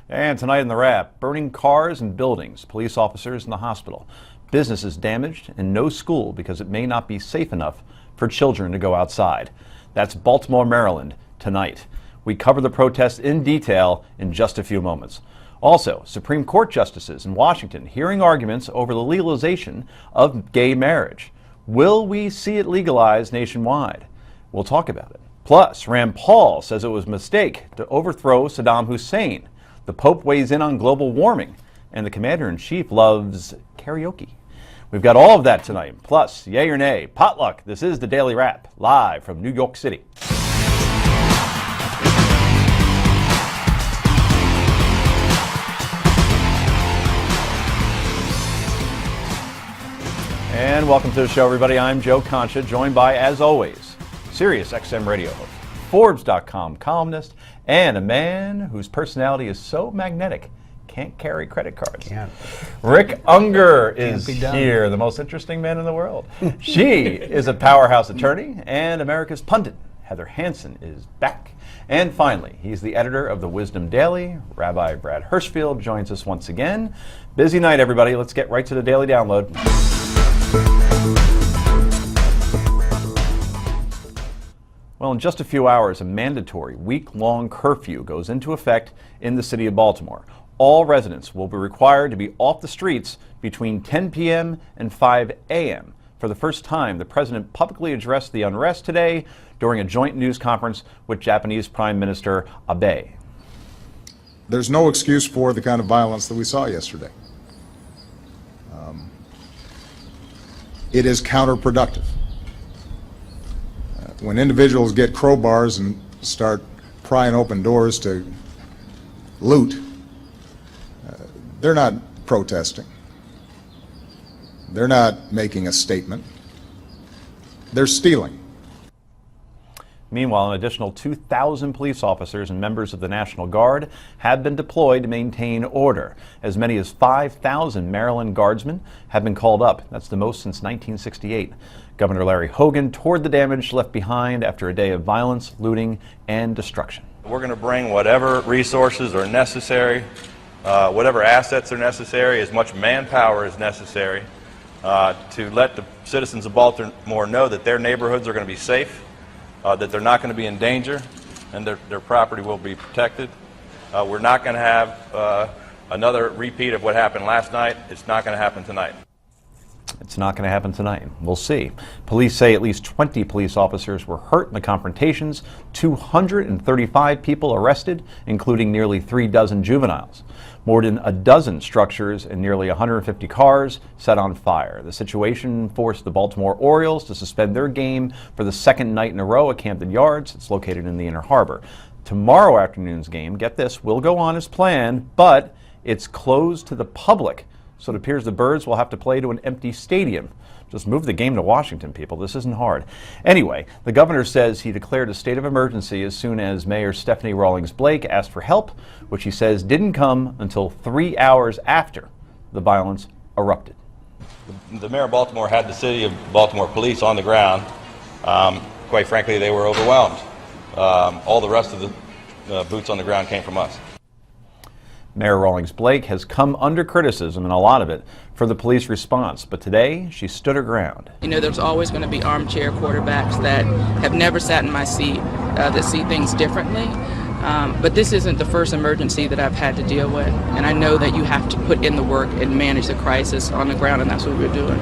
And tonight in the wrap, burning cars and buildings, police officers in the hospital, businesses damaged, and no school because it may not be safe enough for children to go outside. That's Baltimore, Maryland, tonight. We cover the protest in detail in just a few moments. Also, Supreme Court justices in Washington hearing arguments over the legalization of gay marriage. Will we see it legalized nationwide? We'll talk about it. Plus, Rand Paul says it was a mistake to overthrow Saddam Hussein. The Pope weighs in on global warming, and the Commander-in-Chief loves karaoke. We've got all of that tonight. Plus, yay or nay, potluck. This is the Daily Wrap, live from New York City. And welcome to the show, everybody. I'm Joe Concha, joined by, as always, Sirius XM radio host, Forbes.com columnist, and a man whose personality is so magnetic, can't carry credit cards. Can't. Rick Unger is here, the most interesting man in the world. She is a powerhouse attorney, and America's pundit, Heather Hansen, is back. And finally, he's the editor of the Wisdom Daily. Rabbi Brad Hirschfield joins us once again. Busy night, everybody. Let's get right to the Daily Download. Well, in just a few hours, a mandatory week-long curfew goes into effect in the city of Baltimore. All residents will be required to be off the streets between 10 p.m. and 5 a.m. For the first time, the president publicly addressed the unrest today during a joint news conference with Japanese Prime Minister Abe. There's no excuse for the kind of violence that we saw yesterday. It is counterproductive. When individuals get crowbars and start prying open doors to loot, they're not protesting. They're not making a statement. They're stealing. Meanwhile, an additional 2,000 police officers and members of the National Guard have been deployed to maintain order. As many as 5,000 Maryland Guardsmen have been called up. That's the most since 1968. Governor Larry Hogan toured the damage left behind after a day of violence, looting, and destruction. We're going to bring whatever resources are necessary, whatever assets are necessary, as much manpower as necessary to let the citizens of Baltimore know that their neighborhoods are going to be safe, that they're not going to be in danger, and their property will be protected. We're not going to have another repeat of what happened last night. It's not going to happen tonight. It's not going to happen tonight. We'll see. Police say at least 20 police officers were hurt in the confrontations, 235 people arrested, including nearly 36 juveniles. More than a dozen structures and nearly 150 cars set on fire. The situation forced the Baltimore Orioles to suspend their game for the second night in a row at Camden Yards. It's located in the Inner Harbor. Tomorrow afternoon's game, get this, will go on as planned, but it's closed to the public. So it appears the Birds will have to play to an empty stadium. Just move the game to Washington, people. This isn't hard. Anyway, the governor says he declared a state of emergency as soon as Mayor Stephanie Rawlings Blake asked for help, which he says didn't come until 3 hours after the violence erupted. The mayor of Baltimore had the city of Baltimore police on the ground. Quite frankly, they were overwhelmed. All the rest of the boots on the ground came from us. Mayor Rawlings Blake has come under criticism, and a lot of it, for the police response. But today, she stood her ground. You know, there's always going to be armchair quarterbacks that have never sat in my seat, that see things differently. But this isn't the first emergency that I've had to deal with. And I know that you have to put in the work and manage the crisis on the ground, and that's what we're doing.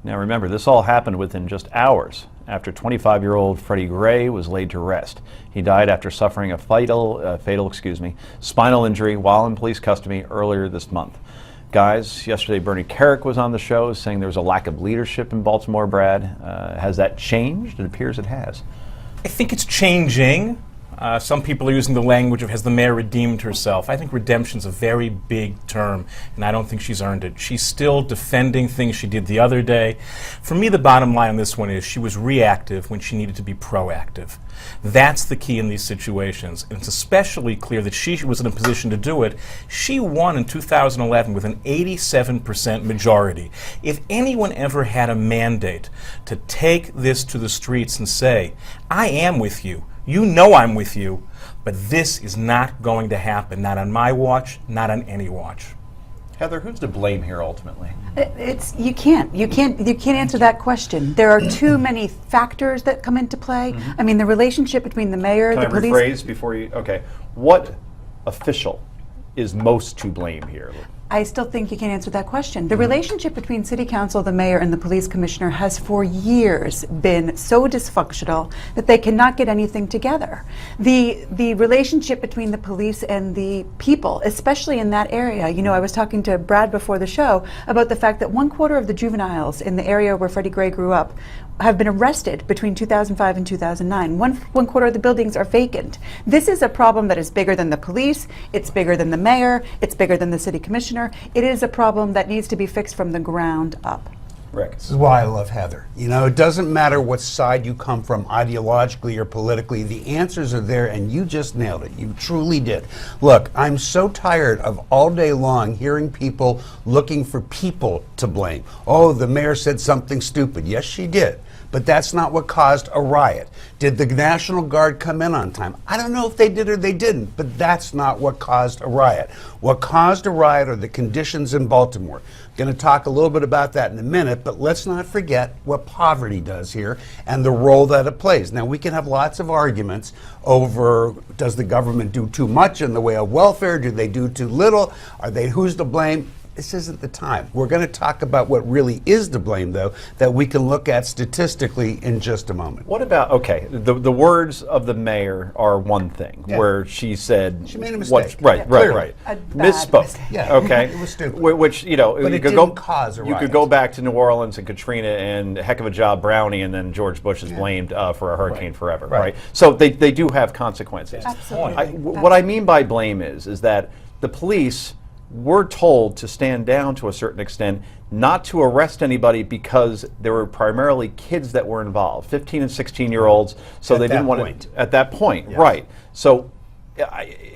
Now remember, this all happened within just hours after 25-year-old Freddie Gray was laid to rest. He died after suffering a fatal spinal injury while in police custody earlier this month. Guys, yesterday Bernie Kerik was on the show saying there was a lack of leadership in Baltimore, Brad. Has that changed? It appears it has. I think it's changing. Some people are using the language of has the mayor redeemed herself. I think redemption's a very big term, and I don't think she's earned it. She's still defending things she did the other day. For me, the bottom line on this one is she was reactive when she needed to be proactive. That's the key in these situations, and it's especially clear that she was in a position to do it. She won in 2011 with an 87% majority. If anyone ever had a mandate to take this to the streets and say, I am with you, you know I'm with you, But this is not going to happen, not on my watch, not on any watch. Heather, who's to blame here ultimately? You can't answer that question. There are too many factors that come into play. I mean, the relationship between the mayor, Can the I police. rephrase before you? Okay. What official is most to blame here? I still think you can't answer that question. The relationship between City Council, the mayor, and the police commissioner has for years been so dysfunctional that they cannot get anything together. The relationship between the police and the people, especially in that area, you know, I was talking to Brad before the show about the fact that 1/4 of the juveniles in the area where Freddie Gray grew up have been arrested between 2005 and 2009. One quarter of the buildings are vacant. This is a problem that is bigger than the police, it's bigger than the mayor, it's bigger than the city commissioner. It is a problem that needs to be fixed from the ground up. Rick. This is why I love Heather. You know, it doesn't matter what side you come from ideologically or politically, the answers are there, and you just nailed it. You truly did. Look, I'm so tired of all day long hearing people looking for people to blame. Oh, the mayor said something stupid. Yes, she did. But that's not what caused a riot. Did the National Guard come in on time? I don't know if they did or they didn't, but that's not what caused a riot. What caused a riot are the conditions in Baltimore. Going to talk a little bit about that in a minute, but let's not forget what poverty does here and the role that it plays. Now, we can have lots of arguments over, does the government do too much in the way of welfare? Do they do too little? Who's to blame? This isn't the time. We're going to talk about what really is to blame, though, that we can look at statistically in just a moment. What about, okay, the words of the mayor are one thing, where she said... She made a mistake. Right. A bad Misspoke. mistake. Yeah. Okay. It was stupid. Which, you know, But you it could didn't cause a You riot. could go back to New Orleans and Katrina and heck of a job Brownie, and then George Bush is blamed for a hurricane forever, right? So they do have consequences. Absolutely. What I mean by blame is that the police were told to stand down to a certain extent, not to arrest anybody because there were primarily kids that were involved, 15 and 16-year-olds, so they didn't want to... At that point, Yes. right. So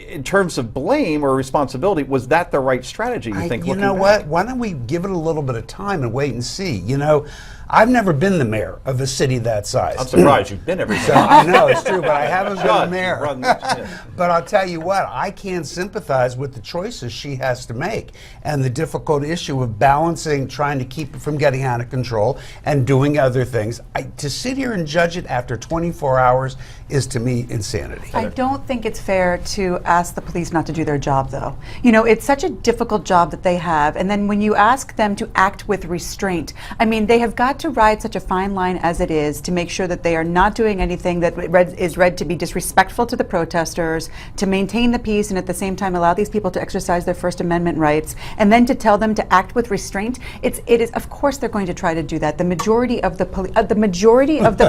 in terms of blame or responsibility, was that the right strategy, you think? You know what? Why don't we give it a little bit of time and wait and see? You know, I've never been the mayor of a city that size. I'm surprised you've been everywhere. So I know it's true, but I haven't been the mayor. Yeah. But I'll tell you what, I can't sympathize with the choices she has to make and the difficult issue of balancing, trying to keep it from getting out of control and doing other things. To sit here and judge it after 24 hours is, to me, insanity. I don't think it's fair to ask the police not to do their job, though. You know, it's such a difficult job that they have, and then when you ask them to act with restraint, I mean, they have got to ride such a fine line as it is to make sure that they are not doing anything that is read to be disrespectful to the protesters, to maintain the peace, and at the same time allow these people to exercise their First Amendment rights, and then to tell them to act with restraint. It is, of course, they're going to try to do that. The majority of the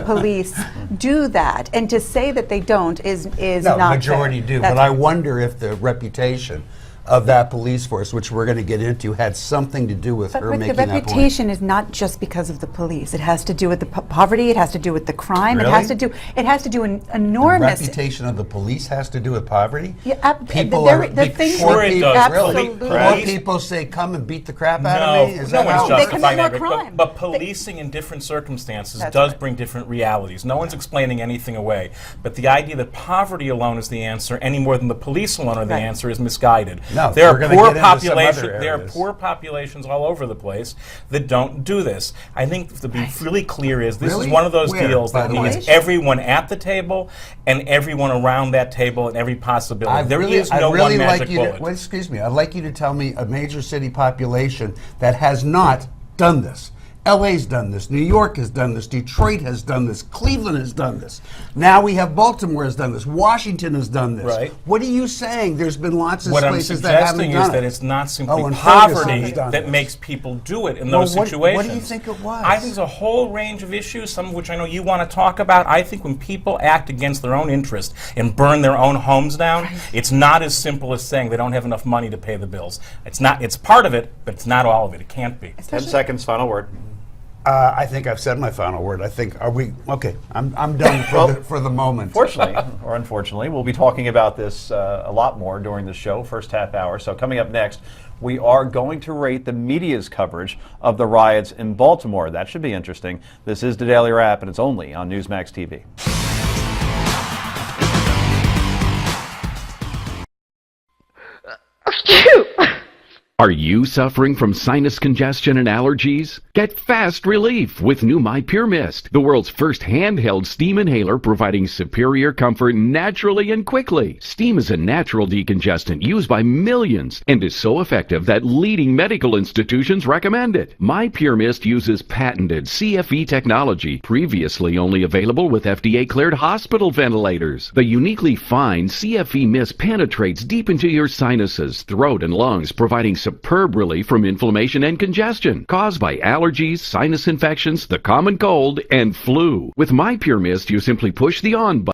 police do that, and to say that they don't is No, not majority fair. do, That's but I wonder if the reputation of that police force, which we're going to get into, had something to do with But her Rick, making the that point. reputation is not just because of the police. It has to do with the poverty. It has to do with the crime. Really? It has to do an The enormous. reputation of the police has to do with poverty? Yeah, People there- are the things- Sure it does. Absolutely. Poor people say, come and beat the crap out No, of me? Is no that one's how? They justifying commit that, more Rick, crime. but policing in different circumstances That's does right. bring different realities. No one's explaining anything away. But the idea that poverty alone is the answer, any more than the police alone are the Right. answer, is misguided. No, there we're are gonna poor get into some other populations. There are areas. poor populations all over the place that don't do this. I think to be really clear is this Really? is one of those Where, deals by that the way? needs everyone at the table and everyone around that table and every possibility. There is no one magic bullet. Well, excuse me. I'd like you to tell me a major city population that has not done this. LA's done this. New York has done this. Detroit has done this. Cleveland has done this. Now we have Baltimore has done this. Washington has done this. Right. What are you saying? There's been lots of What I'm places that haven't suggesting done is it. that it's not simply and Ferguson poverty has done that this. makes people do it in Well, those what situations. do you think it was? I think there's a whole range of issues, some of which I know you want to talk about. I think when people act against their own interest and burn their own homes down, it's not as simple as saying they don't have enough money to pay the bills. It's not. It's part of it, but it's not all of it. It can't be. 10 seconds, final word. I think I've said my final word. I think, are we, okay, I'm done for the moment. Fortunately, or unfortunately, we'll be talking about this a lot more during the show, first half hour. So coming up next, we are going to rate the media's coverage of the riots in Baltimore. That should be interesting. This is the Daily Wrap, and it's only on Newsmax TV. Are you suffering from sinus congestion and allergies? Get fast relief with new My Pure Mist, the world's first handheld steam inhaler providing superior comfort naturally and quickly. Steam is a natural decongestant used by millions and is so effective that leading medical institutions recommend it. My Pure Mist uses patented CFE technology, previously only available with FDA-cleared hospital ventilators. The uniquely fine CFE mist penetrates deep into your sinuses, throat, and lungs, providing superb relief from inflammation and congestion caused by allergies, sinus infections, the common cold, and flu. With My Pure Mist, you simply push the on button